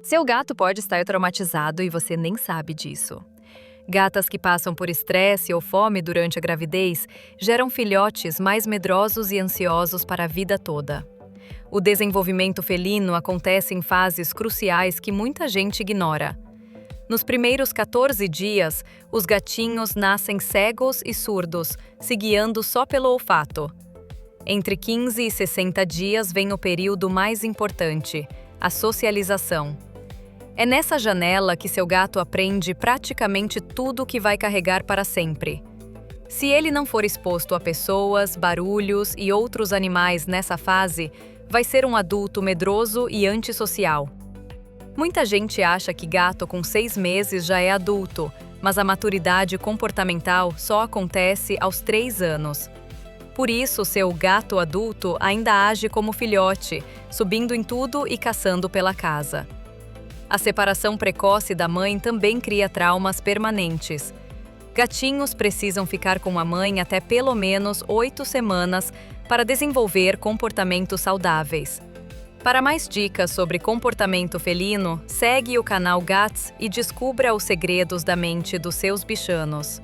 Seu gato pode estar traumatizado e você nem sabe disso. Gatas que passam por estresse ou fome durante a gravidez geram filhotes mais medrosos e ansiosos para a vida toda. O desenvolvimento felino acontece em fases cruciais que muita gente ignora. Nos primeiros 14 dias, os gatinhos nascem cegos e surdos, se guiando só pelo olfato. Entre 15 e 60 dias vem o período mais importante, a socialização. É nessa janela que seu gato aprende praticamente tudo o que vai carregar para sempre. Se ele não for exposto a pessoas, barulhos e outros animais nessa fase, vai ser um adulto medroso e antissocial. Muita gente acha que gato com 6 meses já é adulto, mas a maturidade comportamental só acontece aos 3 anos. Por isso, seu gato adulto ainda age como filhote, subindo em tudo e caçando pela casa. A separação precoce da mãe também cria traumas permanentes. Gatinhos precisam ficar com a mãe até pelo menos 8 semanas para desenvolver comportamentos saudáveis. Para mais dicas sobre comportamento felino, segue o canal Gats e descubra os segredos da mente dos seus bichanos.